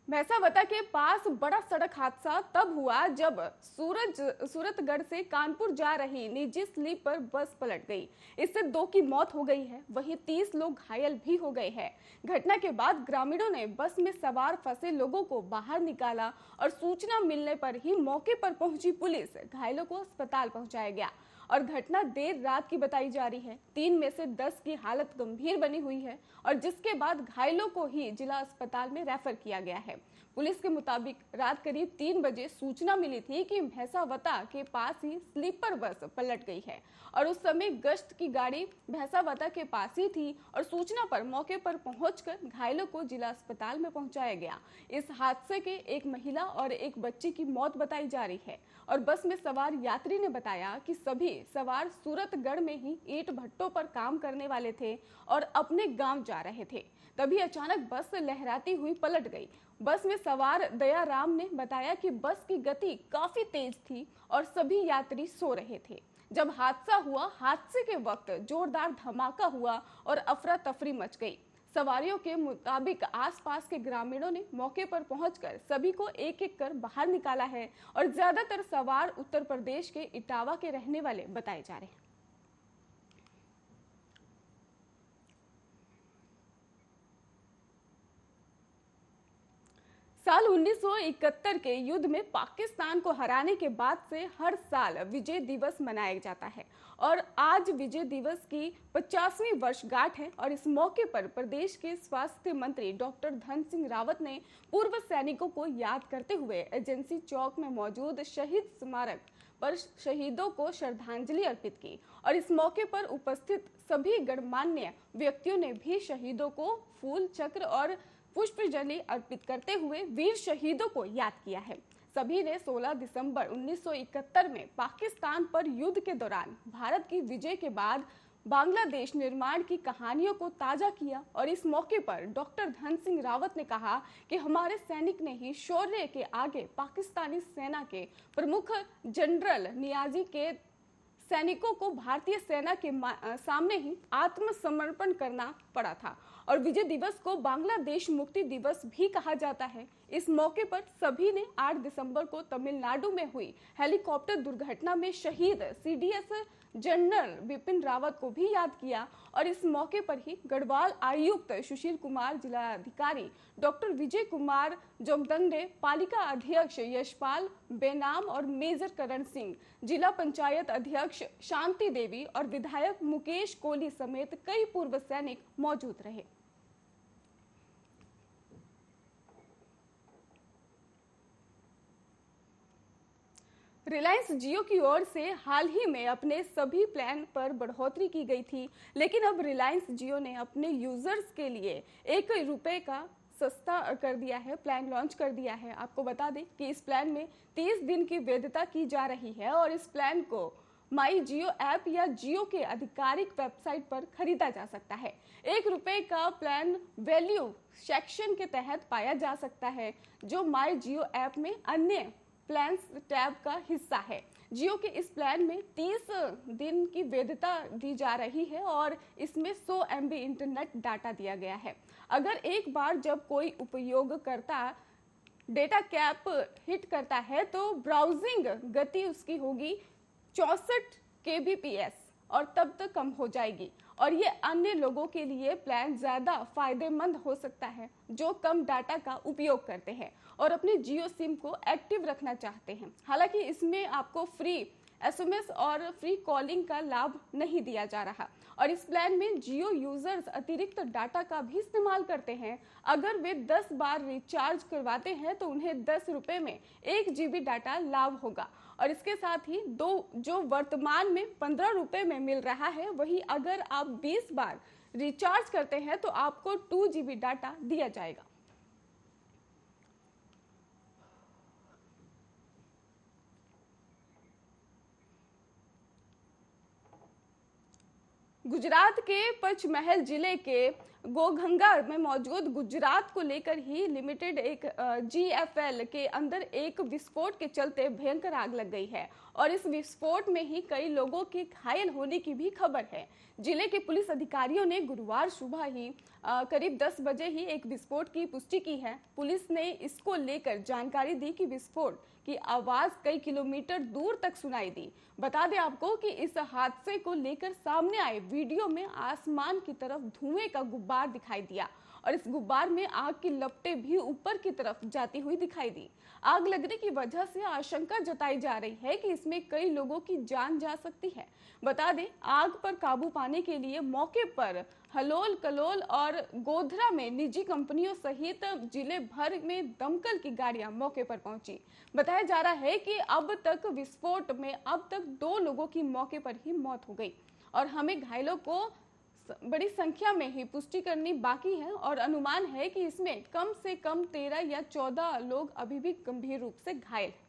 भैंसावता के पास बड़ा सड़क हादसा तब हुआ जब सूरतगढ़ से कानपुर जा रही निजी स्लीपर बस पलट गई। इससे 2 की मौत हो गई है, वहीं 30 लोग घायल भी हो गए हैं। घटना के बाद ग्रामीणों ने बस में सवार फंसे लोगों को बाहर निकाला और सूचना मिलने पर ही मौके पर पहुंची पुलिस घायलों को अस्पताल पहुंचाया गया। और घटना देर रात की बताई जा रही है। 3 में से 10 की हालत गंभीर बनी हुई है और जिसके बाद घायलों को ही जिला अस्पताल में रेफर किया गया है। पुलिस के मुताबिक रात करीब 3 बजे सूचना मिली थी कि भैंसावता के पास ही स्लीपर बस पलट गई है और उस समय गश्त की गाड़ी भैंसावता के पास ही थी और सूचना पर मौके पर पहुंचकर घायलों को जिला अस्पताल में पहुंचाया गया। इस हादसे के एक महिला और एक बच्चे की मौत बताई जा रही है और बस में सवार यात्री ने बताया कि सभी सवार सूरतगढ़ में ही ईंट भट्टों पर काम करने वाले थे और अपने गांव जा रहे थे। तभी अचानक बस लहराती हुई पलट गई। बस में सवार दयाराम ने बताया कि बस की गति काफी तेज थी और सभी यात्री सो रहे थे। जब हादसा हुआ, हादसे के वक्त जोरदार धमाका हुआ और अफरा तफरी मच गई। सवारियों के मुताबिक आसपास के ग्रामीणों ने मौके पर पहुंचकर सभी को एक एक कर बाहर निकाला है और ज्यादातर सवार उत्तर प्रदेश के इटावा के रहने वाले बताए जा रहे हैं। साल 1971 के युद्ध में पाकिस्तान को हराने के बाद से हर साल विजय दिवस मनाया जाता है और आज विजय दिवस की 50वीं वर्षगांठ है। और इस मौके पर प्रदेश के स्वास्थ्य मंत्री डॉक्टर धन सिंह रावत ने पूर्व सैनिकों को याद करते हुए एजेंसी चौक में मौजूद शहीद स्मारक पर शहीदों को श्रद्धांजलि अर्पित की। और इस मौके पर उपस्थित सभी गणमान्य व्यक्तियों ने भी शहीदों को फूल, चक्र और पुष्पांजलि अर्पित करते हुए वीर शहीदों को याद किया है। सभी ने 16 दिसंबर 1971 में पाकिस्तान पर युद्ध के दौरान भारत की विजय के बाद बांग्लादेश निर्माण की कहानियों को ताजा किया। और इस मौके पर डॉक्टर धन सिंह रावत ने कहा कि हमारे सैनिक ने ही शौर्य के आगे पाकिस्तानी सेना के प्रमुख जनरल नियाजी के सैनिकों को भारतीय सेना के सामने ही आत्मसमर्पण करना पड़ा था। और विजय दिवस को बांग्लादेश मुक्ति दिवस भी कहा जाता है। इस मौके पर सभी ने 8 दिसंबर को तमिलनाडु में हुई हेलीकॉप्टर दुर्घटना में शहीद सीडीएस जनरल बिपिन रावत को भी याद किया। और इस मौके पर ही गढ़वाल आयुक्त सुशील कुमार, जिलाधिकारी डॉक्टर विजय कुमार जोगदंडे, पालिका अध्यक्ष यशपाल बेनाम और मेजर करण सिंह, जिला पंचायत अध्यक्ष शांति देवी और विधायक मुकेश कोहली समेत कई पूर्व सैनिक मौजूद रहे। रिलायंस जियो की ओर से हाल ही में अपने सभी प्लान पर बढ़ोतरी की गई थी, लेकिन अब रिलायंस जियो ने अपने यूजर्स के लिए ₹1 का सस्ता कर दिया है, प्लान लॉन्च कर दिया है। आपको बता दें कि इस प्लान में 30 दिन की वैधता की जा रही है और इस प्लान को माई जियो ऐप या जियो के आधिकारिक वेबसाइट पर खरीदा जा सकता है। ₹1 का प्लान वैल्यू सेक्शन के तहत पाया जा सकता है, जो माई जियो ऐप में अन्य प्लान्स टैब का हिस्सा है। जियो के इस प्लान में 30 दिन की वैधता दी जा रही है और इसमें 100 MB इंटरनेट डाटा दिया गया है। अगर एक बार जब कोई उपयोगकर्ता डेटा कैप हिट करता है तो ब्राउजिंग गति उसकी होगी 64 kbps और तब तक कम हो जाएगी। और ये अन्य लोगों के लिए प्लान ज़्यादा फायदेमंद हो सकता है जो कम डाटा का उपयोग करते हैं और अपने जियो सिम को एक्टिव रखना चाहते हैं। हालांकि इसमें आपको फ्री SMS और फ्री कॉलिंग का लाभ नहीं दिया जा रहा। और इस प्लान में जियो यूजर्स अतिरिक्त डाटा का भी इस्तेमाल करते हैं। अगर वे 10 बार रिचार्ज करवाते हैं तो उन्हें ₹10 में 1 GB डाटा लाभ होगा। और इसके साथ ही जो वर्तमान में ₹15 में मिल रहा है, वही अगर आप 20 बार रिचार्ज करते हैं तो आपको 2 GB डाटा दिया जाएगा। गुजरात के पंचमहल जिले के गोगंगा में मौजूद गुजरात को लेकर ही लिमिटेड एक GFL के अंदर एक विस्फोट के चलते भयंकर आग लग गई है और इस विस्फोट में ही कई लोगों के घायल होने की भी खबर है। जिले के पुलिस अधिकारियों ने गुरुवार सुबह ही करीब 10 बजे ही एक विस्फोट की पुष्टि की है। पुलिस ने इसको लेकर जानकारी दी कि विस्फोट की आवाज कई किलोमीटर दूर तक सुनाई दी। बता दें आपको कि इस हादसे को लेकर सामने आए वीडियो में आसमान की तरफ धुएं का गुब्बार दिखाई दिया और इस गुब्बार में आग की लपटें भी ऊपर की तरफ जाती हुई दिखाई दी। आग लगने की वजह से आशंका जताई जा रही है कि इसमें कई लोगों की जान जा सकती है। बता दें, आग पर काबू पाने के लिए मौके पर हलोल, कलोल और गोधरा में निजी कंपनियों सहित जिले भर में दमकल की गाड़ियां मौके पर पहुंची। बताया जा रहा है कि अब तक विस्फोट में अब तक 2 लोगों की मौके पर ही मौत हो गई और हमें घायलों को बड़ी संख्या में ही पुष्टि करनी बाकी है और अनुमान है कि इसमें कम से कम 13 या 14 लोग अभी भी गंभीर रूप से घायल हैं।